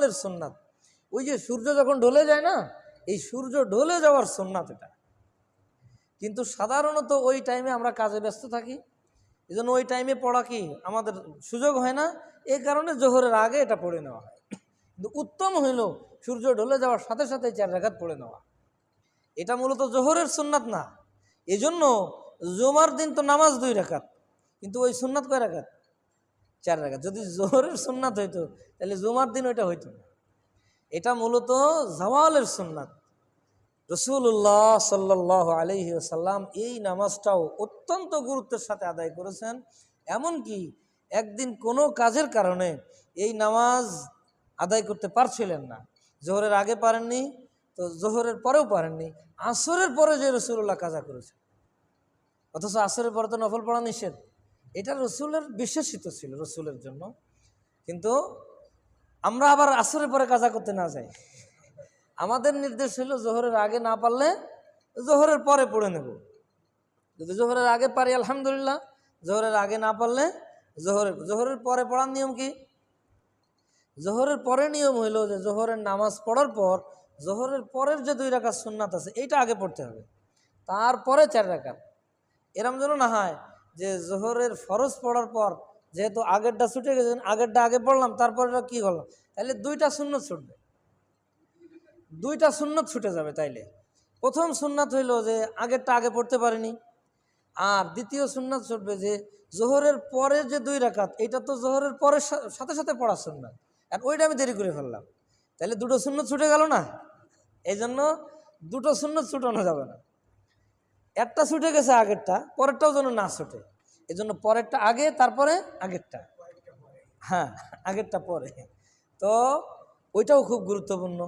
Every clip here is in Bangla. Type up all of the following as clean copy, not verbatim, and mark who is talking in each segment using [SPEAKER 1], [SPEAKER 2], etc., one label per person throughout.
[SPEAKER 1] জাওয়ালের সুন্নাত, ওই যে সূর্য যখন ঢলে যায় না, এই সূর্য ঢলে যাওয়ার সুন্নাত এটা। কিন্তু সাধারণত ওই টাইমে আমরা কাজে ব্যস্ত থাকি, এই জন্য ওই টাইমে পড়া কি আমাদের সুযোগ হয় না, এই কারণে জোহরের আগে এটা পড়ে নেওয়া হয়। কিন্তু উত্তম হইল সূর্য ঢলে যাওয়ার সাথে সাথে 4 রাকাত পড়ে নেওয়া। এটা মূলত জোহরের সুন্নাত না। এই জন্য জুমার দিন তো নামাজ 2 রাকাত, কিন্তু ওই সুন্নাত কয় রাকাত? 4 রাকাত। যদি জোহরের সুন্নাত হইতো তাহলে জুমার দিন ওইটা হইতো না। এটা মূলত জাওয়ালের সুন্নাত। রাসূলুল্লাহ সাল্লাল্লাহু আলাইহি ওয়াসাল্লাম এই নামাজটাও অত্যন্ত গুরুত্বের সাথে আদায় করেছেন। এমনকি একদিন কোনো কাজের কারণে এই নামাজ আদায় করতে পারছিলেন না, জোহরের আগে পারেননি, তো জোহরের পরেও পারেননি, আসরের পরে যে রাসূলুল্লাহ কাজা করেছেন, অথচ আসরের পরে তো নফল পড়া নিষেধ। এটা রসুলের বিশেষিত ছিল রসুলের জন্য। কিন্তু আমরা আবার আসরের পরে কাজা করতে না যাই, আমাদের নির্দেশ হলো জোহরের আগে না পারলে জোহরের পরে পড়ে নেব। যদি জোহরের আগে পারি আলহামদুলিল্লাহ, জোহরের আগে না পারলে জোহরের পরে পড়ার নিয়ম কি? জোহরের পরে নিয়ম হইল যে জোহরের নামাজ পড়ার পর জোহরের পরের যে 2 রাকাত সুন্নাত আছে এইটা আগে পড়তে হবে, তারপরে 4 রাকাত। এরম যেন না হয় যে জোহরের ফরজ পড়ার পর যেহেতু আগেরটা ছুটে গেছেন, আগেরটা আগে পড়লাম তারপরে কি করলাম, তাহলে 2টা সুন্নত ছুটবে, 2টা সুন্নত ছুটে যাবে। তাইলে প্রথম সুন্নাত হইল যে আগেরটা আগে পড়তে পারিনি, আর দ্বিতীয় সুন্নাত ছুটবে যে জোহরের পরের যে 2 রাকাত এটা তো জোহরের পরের সাথে সাথে পড়ার সুন্নাত, আর ওইটা আমি দেরি করে ফেললাম, তাহলে 2টো সুন্নত ছুটে গেল না। এই জন্য 2টো সুন্নত ছুটানো যাবে না, একটা ছুটে গেছে আগেরটা, পরেরটাও যেন না ছুটে। এই জন্য পরেরটা আগে, তারপরে আগেরটা, হ্যাঁ আগেরটা পরে। তো ওইটাও খুব গুরুত্বপূর্ণ।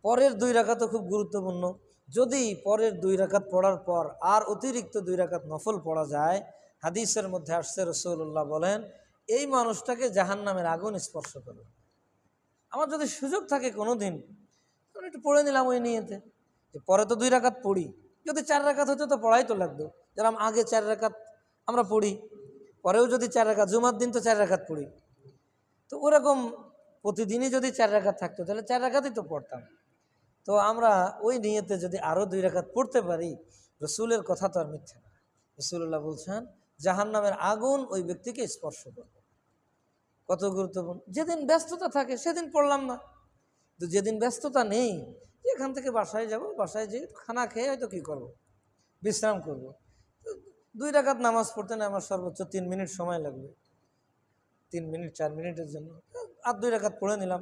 [SPEAKER 1] পরের 2 রাকাতও খুব গুরুত্বপূর্ণ। যদি পরের 2 রাকাত পড়ার পর আর অতিরিক্ত 2 রাকাত নফল পড়া যায়, হাদিসের মধ্যে আসছে রাসূলুল্লাহ বলেন এই মানুষটাকে জাহান্নামের আগুন স্পর্শ করবে। আমার যদি সুযোগ থাকে কোনো দিন একটু পড়ে নিলাম ওই নিয়েতে, যে পরে তো 2 রাকাত পড়ি, যদি 4 রাকাত হতো তো পড়াই তো লাগতো। যেরকম আগে 4 রাকাত আমরা পড়ি, পরেও যদি 4 রাকাত, জুমার দিন তো 4 রাকাত পড়ি, তো ওরকম প্রতিদিনই যদি 4 রাকাত থাকতো তাহলে 4 রাকাতই তো পড়তাম। তো আমরা ওই নিয়তে যদি আরও 2 রাকাত পড়তে পারি, রসুলের কথা তো আর মিথ্যা না। রাসূলুল্লাহ বলছেন জাহান্নামের আগুন ওই ব্যক্তিকে স্পর্শ করবে। কত গুরুত্বপূর্ণ। যেদিন ব্যস্ততা থাকে সেদিন পড়লাম না, তো যেদিন ব্যস্ততা নেই, এখান থেকে বাসায় যাব, বাসায় যেয়ে খানা খেয়ে হয়তো কী করব, বিশ্রাম করব, 2 রাকাত নামাজ পড়তে না আমার সর্বোচ্চ 3 মিনিট সময় লাগবে, 3 মিনিট 4 মিনিটের জন্য আর 2 রাকাত পড়ে নিলাম।